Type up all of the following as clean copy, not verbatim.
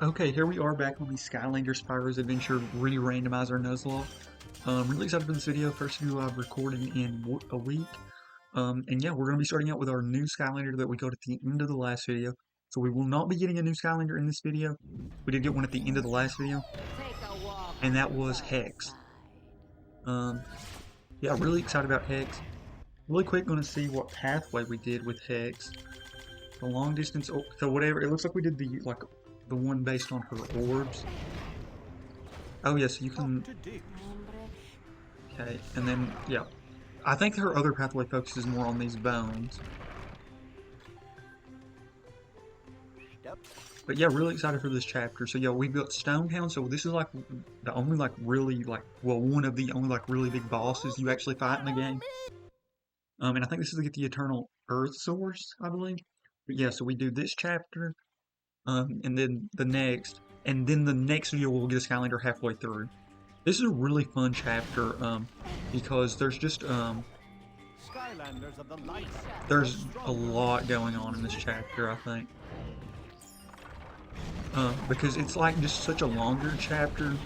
Okay, here we are back on the Skylanders Spyro's Adventure Re-Randomizer Nuzlocke. Really excited for this video. First video I've recorded in a week. And yeah, we're going to be starting out with our new Skylander that we got at the end of the last video. So we will not be getting a new Skylander in this video. We did get one at the end of the last video, Take a walk and on that the was bright Hex. side. Um, yeah, really excited about Hex. Really quick, going to see what pathway we did with Hex. The long distance, so whatever, it looks like we did the one based on her orbs. Oh yes, you can. Okay, and then yeah, I think her other pathway focuses more on these bones. But yeah, really excited for this chapter. So yeah, we built Stonetown. So this is like the only really well, one of the only really big bosses you actually fight in the game. And I think this is to get the Eternal Earth Source, I believe. But yeah, so we do this chapter, and then the next video we'll get a Skylander halfway through. This is a really fun chapter, because there's a lot going on in this chapter, I think. Because it's like just such a longer chapter.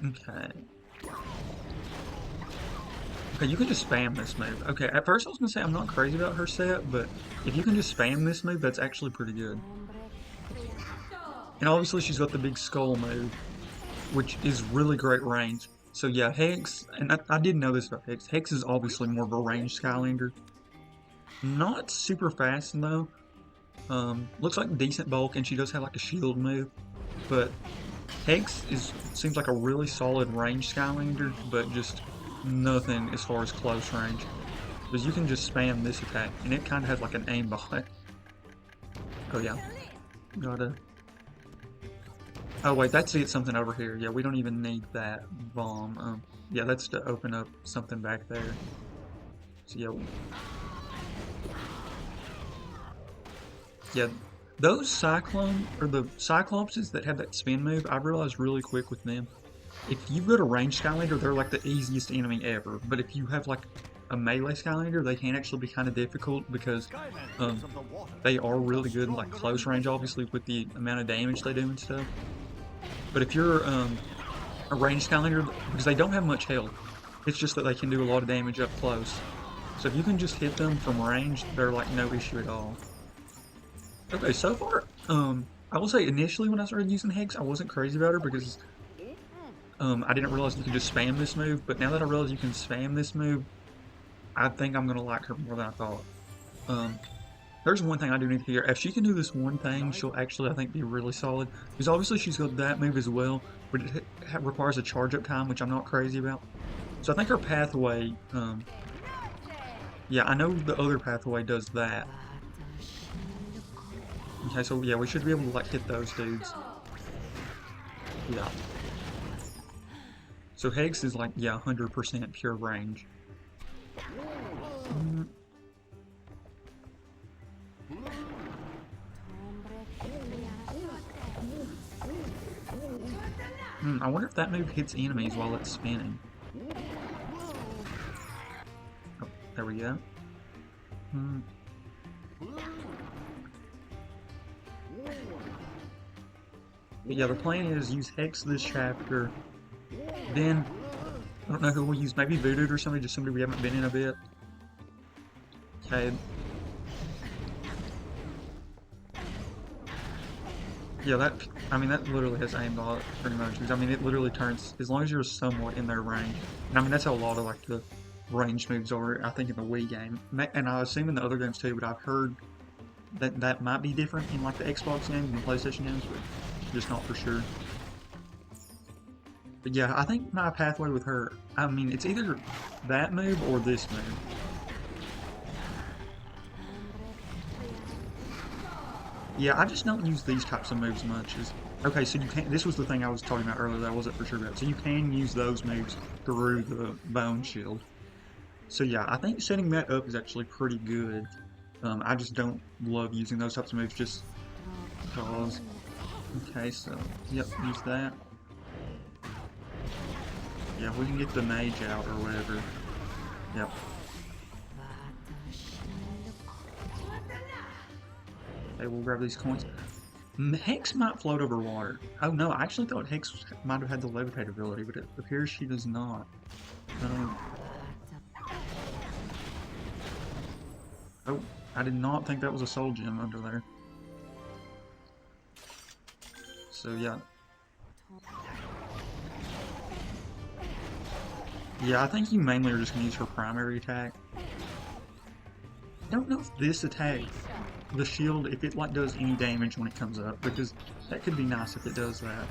Okay. Okay, you can just spam this move. Okay, at first I was gonna say I'm not crazy about her set, but if you can just spam this move, that's actually pretty good. And obviously she's got the big skull move, which is really great range. So yeah, Hex, and I did know this about Hex. Hex is obviously more of a ranged Skylander. Not super fast though. Looks like decent bulk, and she does have like a shield move. But Hex seems like a really solid range Skylander, but just nothing as far as close range. Because you can just spam this attack, and it kind of has like an aimbot. Oh yeah, gotta. Oh wait, that's to get something over here. Yeah, we don't even need that bomb. Yeah, that's to open up something back there. So yeah. Yeah, those the Cyclopses that have that spin move, I realized really quick with them. If you've got a ranged Skylander, they're like the easiest enemy ever. But if you have like a melee Skylander, they can actually be kind of difficult because they are really good in like close range, obviously, with the amount of damage they do and stuff. But if you're a ranged Skylander, because they don't have much health, it's just that they can do a lot of damage up close. So if you can just hit them from range, they're like no issue at all. Okay, so far, I will say initially when I started using Hex, I wasn't crazy about her because I didn't realize you could just spam this move, but now that I realize you can spam this move, I think I'm gonna like her more than I thought. There's one thing I do need to hear. If she can do this one thing, she'll actually, I think, be really solid. Because obviously she's got that move as well, but it requires a charge up time, which I'm not crazy about. So I think her pathway, yeah, I know the other pathway does that. Okay, so yeah, we should be able to like hit those dudes. Yeah. So Hex is like, yeah, 100% pure range. I wonder if that move hits enemies while it's spinning. Oh, there we go. But yeah, the plan is use Hex this chapter. Then, I don't know who we'll use. Maybe Voodoo or somebody, just somebody we haven't been in a bit. Okay. Yeah, that literally has aimbot pretty much. Because, I mean, it literally turns, as long as you're somewhat in their range. And I mean, that's how a lot of, like, the range moves are, I think, in the Wii game. And I assume in the other games, too, but I've heard that might be different in, like, the Xbox games and the PlayStation games, but just not for sure. But yeah, I think my pathway with her, I mean, it's either that move or this move. Yeah, I just don't use these types of moves much. Okay, so you can't, this was the thing I was talking about earlier that I wasn't for sure about. So you can use those moves through the bone shield. So yeah, I think setting that up is actually pretty good. I just don't love using those types of moves just because. Okay, so, yep, use that. Yeah, we can get the mage out or whatever. Yep. Okay, we'll grab these coins. Hex might float over water. Oh no, I actually thought Hex might have had the levitate ability, but it appears she does not. Oh, I did not think that was a soul gem under there. So yeah. Yeah, I think you mainly are just going to use her primary attack. I don't know if this attack, the shield, if it like does any damage when it comes up, because that could be nice if it does that.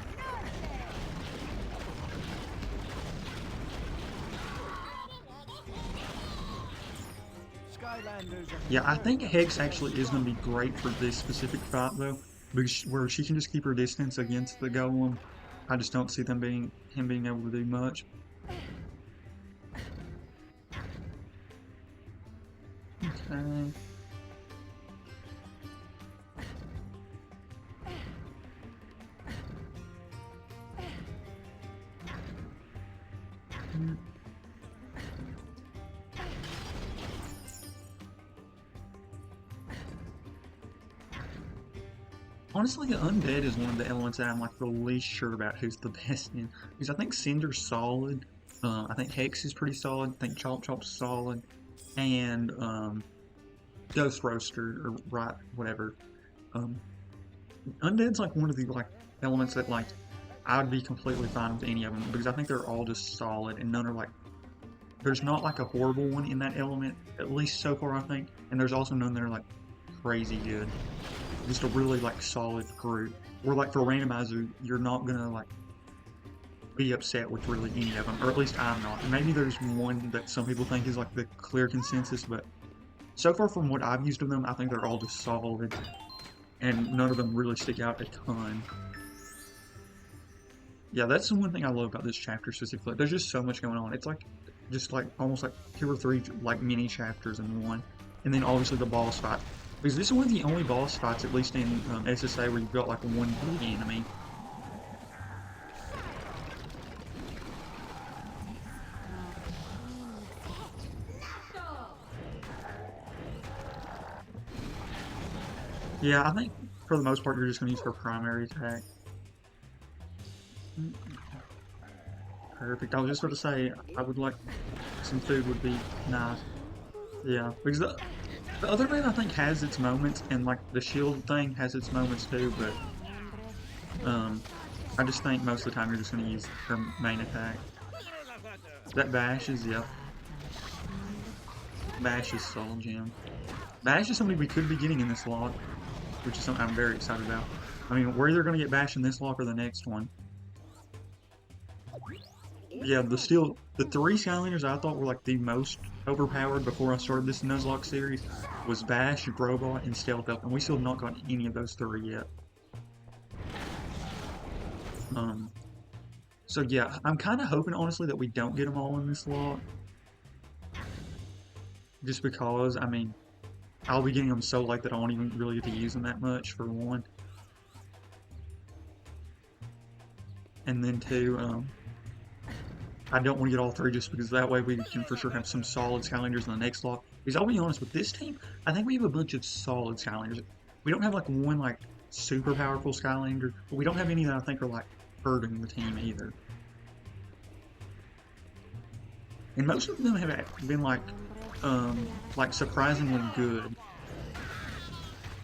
Yeah, I think Hex actually is going to be great for this specific fight though, because where she can just keep her distance against the golem. I just don't see him being able to do much. Okay. Honestly, the undead is one of the elements that I'm like the least sure about who's the best in. Because I think Cinder's solid. I think Hex is pretty solid. I think Chop Chop's solid. And Ghost Roaster or right, whatever. Undead's like one of the like elements that like I'd be completely fine with any of them because I think they're all just solid and none are like. There's not like a horrible one in that element, at least so far I think. And there's also none that are like crazy good. Just a really like solid group. Or like for randomizer, you're not gonna like be upset with really any of them, or at least I'm not. And maybe there's one that some people think is like the clear consensus, but so far from what I've used of them, I think they're all just solid, and none of them really stick out a ton. Yeah, that's the one thing I love about this chapter specifically. There's just so much going on. It's like just like almost like 2 or 3 like mini chapters in one, and then obviously the boss fight. Because this is one of the only boss fights, at least in SSA, where you've got like one big enemy. Yeah, I think for the most part you're just going to use her primary attack. Perfect. I was just going to say, I would like some food would be nice. Yeah, because the other man I think has its moments, and like the shield thing has its moments too, but I just think most of the time you're just going to use her main attack. That bash is, yep. Bash is soul gem. Bash is something we could be getting in this lock, which is something I'm very excited about. I mean, we're either going to get Bash in this lock or the next one. Yeah, the 3 Skylanders I thought were like the most overpowered before I started this Nuzlocke series was Bash, Grobot, and Stealth Elf, and we still have not got any of those 3 yet. So yeah, I'm kind of hoping honestly that we don't get them all in this lock. Just because, I mean, I'll be getting them so late that I won't even really get to use them that much, for one. And then 2, I don't want to get all 3 just because that way we can for sure have some solid Skylanders in the next lock. Because I'll be honest, with this team, I think we have a bunch of solid Skylanders. We don't have like one like super powerful Skylander, but we don't have any that I think are like hurting the team either. And most of them have been like surprisingly good.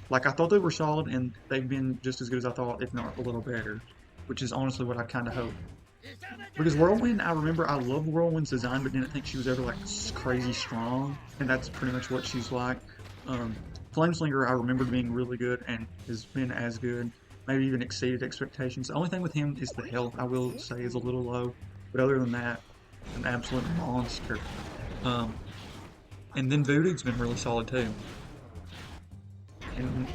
Like I thought they were solid, and they've been just as good as I thought, if not a little better. Which is honestly what I kind of hope. Because Whirlwind, I remember I loved Whirlwind's design, but didn't think she was ever like crazy strong, and that's pretty much what she's like. Flameslinger I remember being really good and has been as good, maybe even exceeded expectations. The only thing with him is the health, I will say, is a little low, but other than that, an absolute monster. And then Voodoo's been really solid too. And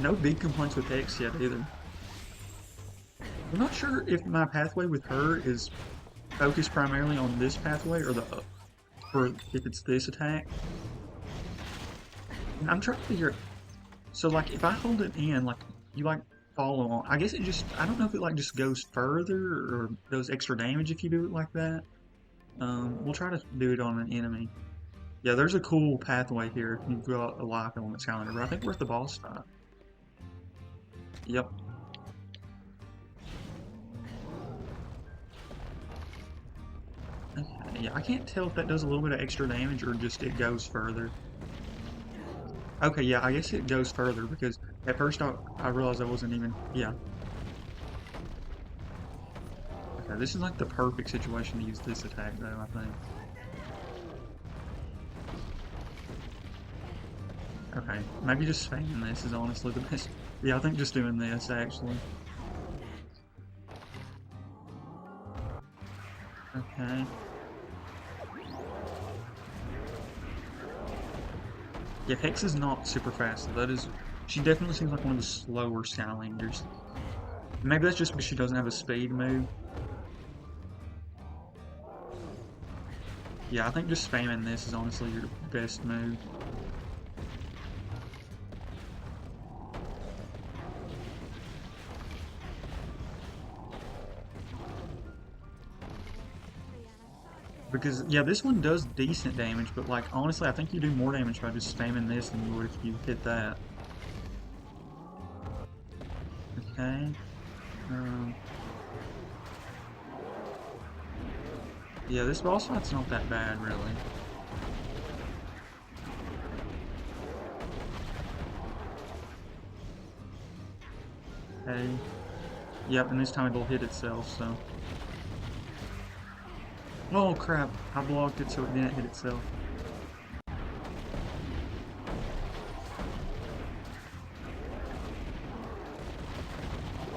no big complaints with Hex yet either. I'm not sure if my pathway with her is focused primarily on this pathway or if it's this attack. And I'm trying to figure. So like if I hold it in, like you like follow on. I guess it just, I don't know if it like just goes further or does extra damage if you do it like that. We'll try to do it on an enemy. Yeah, there's a cool pathway here if you've got a life element Skylander, but I think we're at the boss fight. Yep. Okay, yeah, I can't tell if that does a little bit of extra damage or just it goes further. Okay, yeah, I guess it goes further because at first I realized I wasn't even, yeah. Okay, this is like the perfect situation to use this attack though, I think. Okay, maybe just spamming this is honestly the best. Yeah, I think just doing this actually. Okay. Yeah, Hex is not super fast, so that is... She definitely seems like one of the slower Skylanders. Maybe that's just because she doesn't have a speed move. Yeah, I think just spamming this is honestly your best move. Because, yeah, this one does decent damage, but, like, honestly, I think you do more damage by just spamming this than you would if you hit that. Okay. Yeah, this boss fight's not that bad, really. Okay. Yep, and this time it'll hit itself, so... Oh crap, I blocked it so it didn't hit itself.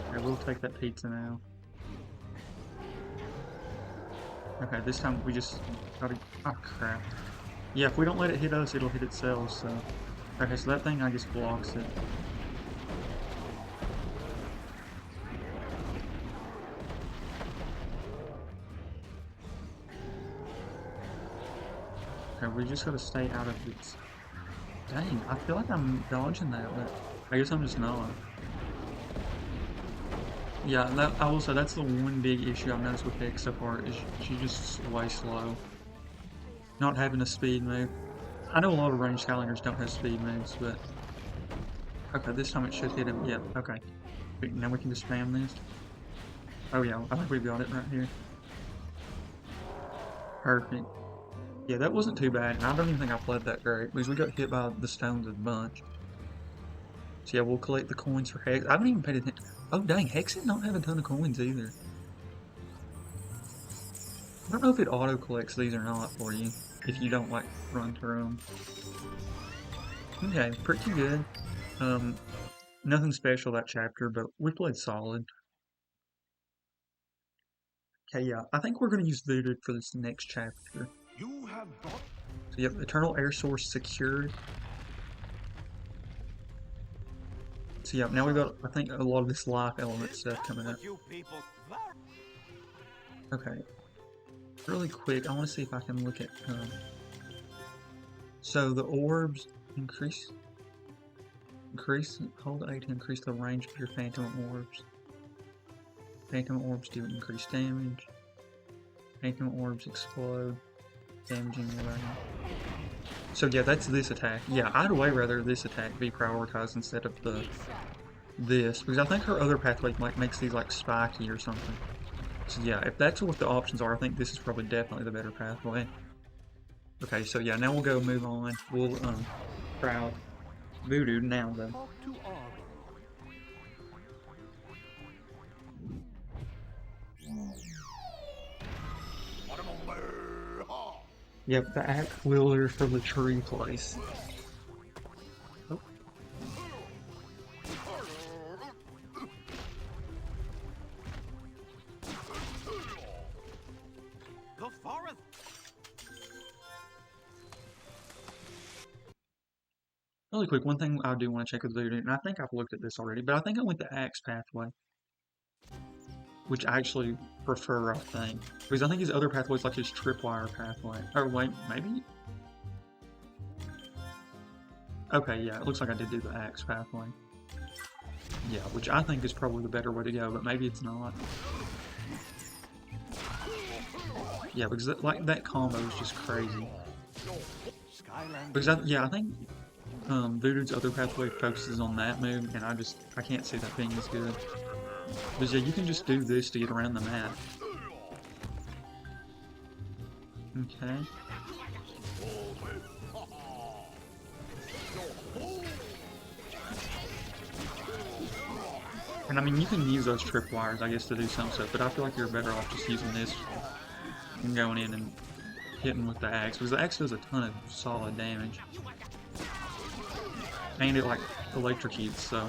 Okay, we'll take that pizza now. Okay, this time we just gotta... Oh crap. Yeah, if we don't let it hit us, it'll hit itself, so... Okay, so that thing I guess blocks it. Okay, we just gotta stay out of its... Dang, I feel like I'm dodging that, but I guess I'm just not. Yeah, that, I will say that's the one big issue I've noticed with Hex so far, is she's just way slow. Not having a speed move. I know a lot of ranged Skylanders don't have speed moves, but... Okay, this time it should hit him. Yeah, okay. Wait, now we can just spam this. Oh yeah, I think we've got it right here. Perfect. Yeah, that wasn't too bad, and I don't even think I played that great, because we got hit by the stones a bunch. So yeah, we'll collect the coins for Hex. I haven't even paid attention. Oh dang, Hex did not have a ton of coins either. I don't know if it auto-collects these or not for you, if you don't, like, run through them. Okay, pretty good. Nothing special that chapter, but we played solid. Okay, yeah, I think we're going to use Voodoo for this next chapter. You have got... So yep, Eternal Air Source secured. So yeah, now we've got, I think, a lot of this life element stuff coming up. Okay. Really quick, I want to see if I can look at, so the orbs increase, hold A to increase the range of your phantom orbs. Phantom orbs do increased damage. Phantom orbs explode, damaging your range. So yeah, that's this attack. Yeah, I'd way rather this attack be prioritized instead of this, because I think her other pathway makes these like spiky or something. So yeah, if that's what the options are, I think this is probably definitely the better pathway. Okay, so yeah, now we'll go move on. We'll try out Voodoo now though. Yep, the axe wielder for the tree place. Oh. The forest. Really quick, one thing I do want to check with Voodoo, and I think I've looked at this already, but I think I went the axe pathway. Which I actually prefer, I think. Because I think his other pathway is like his tripwire pathway. Or wait, maybe? Okay, yeah, it looks like I did do the axe pathway. Yeah, which I think is probably the better way to go, but maybe it's not. Yeah, because that combo is just crazy. Skylanders. Because I think Voodoo's other pathway focuses on that move, and I can't see that being as good. Because yeah, you can just do this to get around the map. Okay. And I mean, you can use those tripwires, I guess, to do some stuff, but I feel like you're better off just using this and going in and hitting with the axe, because the axe does a ton of solid damage. And it, like, electrocutes, so...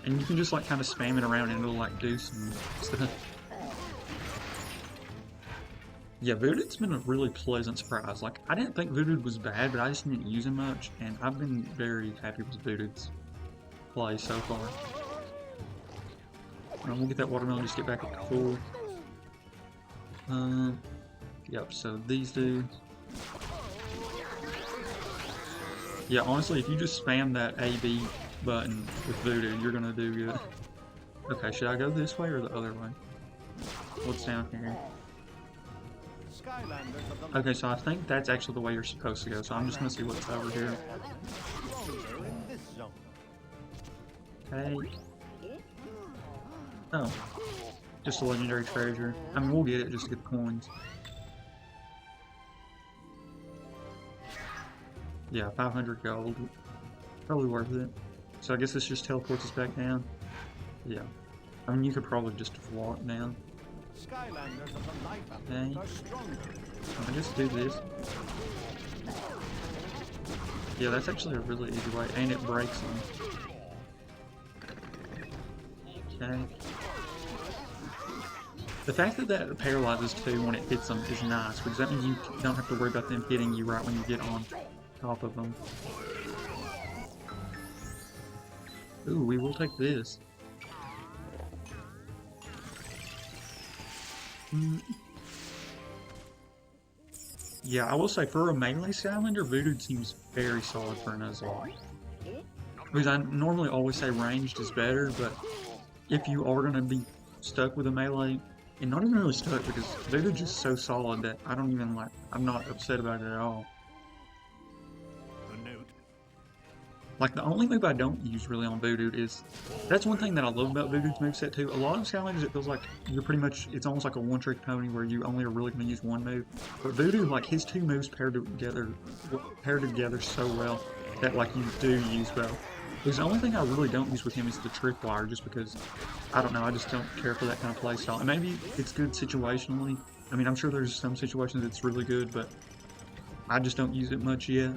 And you can just, like, kind of spam it around and it'll, like, do some stuff. Yeah, Voodoo's been a really pleasant surprise. Like, I didn't think Voodoo was bad, but I just didn't use him much, and I've been very happy with Voodoo's play so far. We'll get that watermelon, just get back up to full. Yep, so these dudes. Yeah, honestly, if you just spam that A-B button with Voodoo, you're gonna do good. Okay, should I go this way or the other way? What's down here? Okay, so I think that's actually the way you're supposed to go, so I'm just gonna see what's over here. Okay. Oh. Just a legendary treasure. I mean, we'll get it just to get the coins. Yeah, 500 gold. Probably worth it. So I guess this just teleports us back down. Yeah. I mean, you could probably just walk down. Okay. I just do this. Yeah, that's actually a really easy way, and it breaks them. Okay. The fact that that paralyzes too when it hits them is nice, because that means you don't have to worry about them hitting you right when you get on top of them. Ooh, we will take this. Yeah, I will say for a melee Skylander, Voodoo seems very solid for a Nuzlocke. Because I normally always say ranged is better, but if you are going to be stuck with a melee, and not even really stuck, because Voodoo's just so solid that I don't even I'm not upset about it at all. Like, the only move I don't use really on Voodoo is, that's one thing that I love about Voodoo's moveset too. A lot of Skylanders, it feels like you're pretty much, it's almost like a one-trick pony where you only are really going to use one move. But Voodoo, like, his two moves paired together so well that, like, you do use both. Because the only thing I really don't use with him is the tripwire, just because, I don't know, I just don't care for that kind of playstyle. And maybe it's good situationally. I mean, I'm sure there's some situations it's really good, but I just don't use it much yet.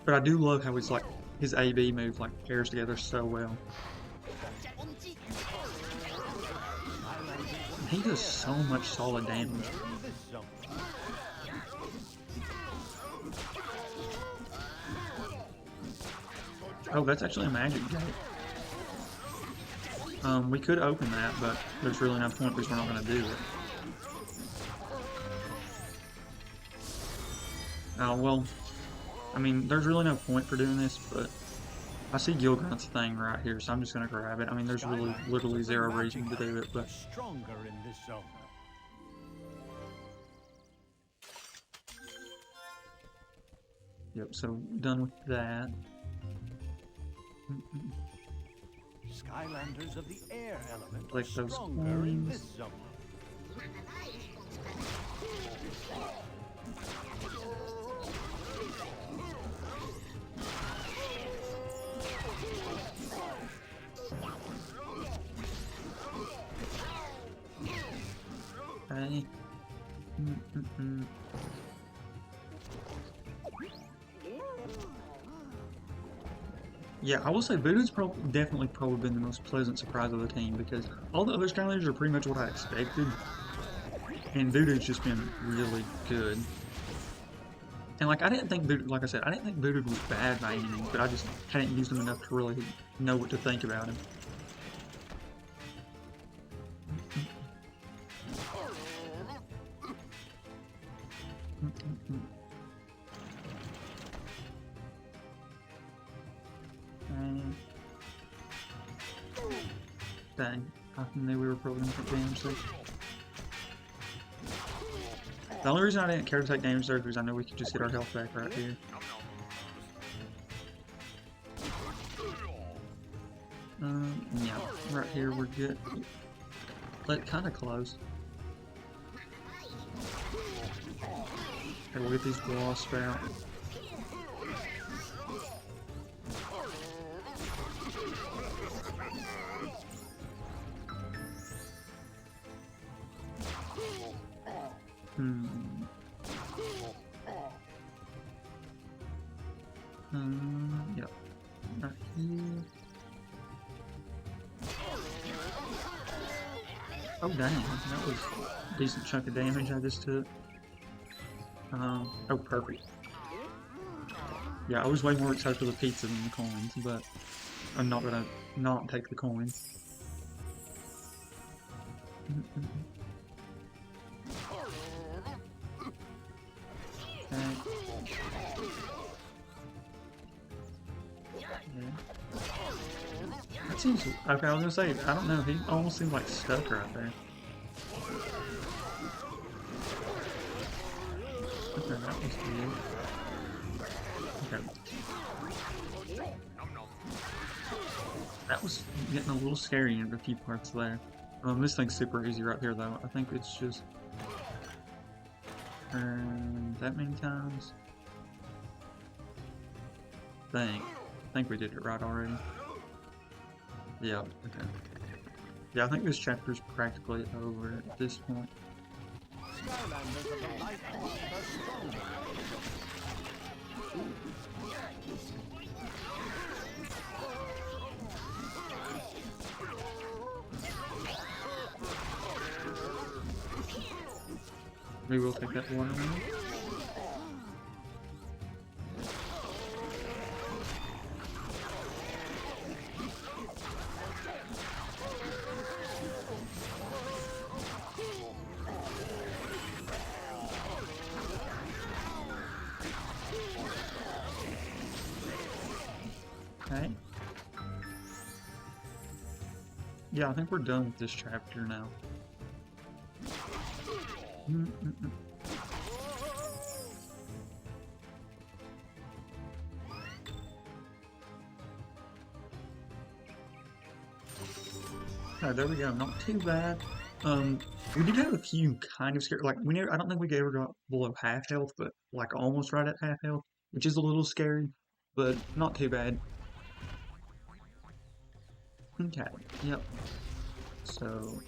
But I do love how it's like, his AB move like pairs together so well. He does so much solid damage. Oh, that's actually a magic gate. We could open that, but there's really no point because we're not going to do it. Oh, well, I mean, there's really no point for doing this, but I see Gilgrunt's thing right here, so I'm just going to grab it. I mean, there's really literally zero reason to do it, but... Stronger in this zone. Yep, so done with that. Skylanders of the air element Like those stronger in coins. this zone. Okay. Yeah, I will say Voodoo's definitely been the most pleasant surprise of the team, because all the other Skylanders are pretty much what I expected, and Voodoo's just been really good. And like, I didn't think Voodoo, like I said, I didn't think Voodoo was bad by any means, but I just hadn't used him enough to really know what to think about him. Dang, I knew we were probably going to take damage there. The only reason I didn't care to take damage there is because I know we could just get our health back right here. Yeah, right here we're good. But kind of close. Okay, we'll get these wasps out. Yep. Right here. Oh dang, that was a decent chunk of damage I just took. Oh perfect. Yeah, I was way more excited for the pizza than the coins, but I'm not gonna not take the coins. Okay. That seems okay. I was gonna say I don't know. He almost seemed like stuck right there. Okay, that was good. Okay. That was getting a little scary in a few parts there. This thing's super easy right here though. I think it's just turn that many times. I think we did it right already. Yeah, okay. Yeah, I think this chapter's practically over at this point. Skylanders are the lifeblood of the strong. Maybe we'll take that water now. Okay. Yeah, I think we're done with this chapter now. Oh, there we go. Not too bad. We did have a few kind of scary. Like I don't think we ever got below half health, but like almost right at half health, which is a little scary, but not too bad. Okay. Yep. So,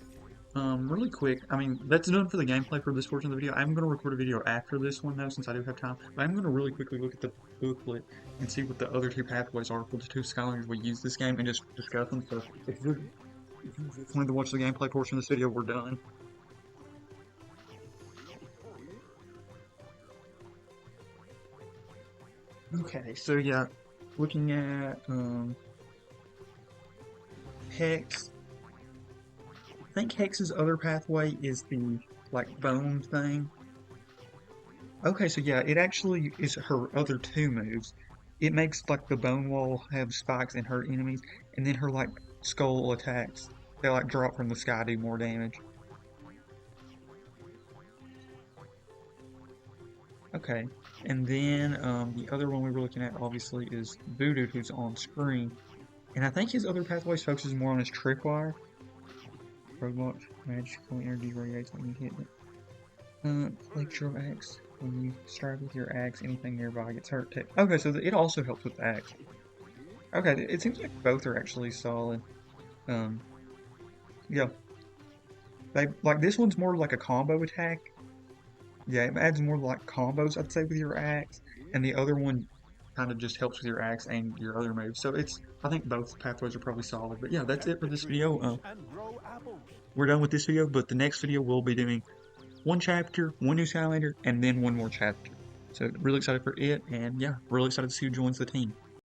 really quick, I mean, that's done for the gameplay for this portion of the video. I'm going to record a video after this one, though, since I do have time. But I'm going to really quickly look at the booklet and see what the other two pathways are for the two Skylanders we use this game and just discuss them. So, if you just wanted to watch the gameplay portion of this video, we're done. Okay, so yeah, looking at, Hex. I think Hex's other pathway is the, like, bone thing. Okay, so yeah, it actually is her other two moves. It makes, like, the bone wall have spikes and hurt enemies, and then her, like, skull attacks. They, like, drop from the sky, do more damage. Okay, and then, the other one we were looking at, obviously, is Voodoo, who's on screen. And I think his other pathways focuses more on his tripwire. Roadblock, magical energy radiates when you hit it. Flex your axe. When you strike with your axe, anything nearby gets hurt too. Okay, so it also helps with the axe. Okay, it seems like both are actually solid. Yeah. Like this one's more like a combo attack. Yeah, it adds more like combos, I'd say, with your axe. And the other one kind of just helps with your axe and your other moves. So I think both pathways are probably solid. But yeah, that's it for this video. We're done with this video, but the next video we'll be doing one chapter, one new Skylander, and then one more chapter. So really excited for it, and yeah, really excited to see who joins the team.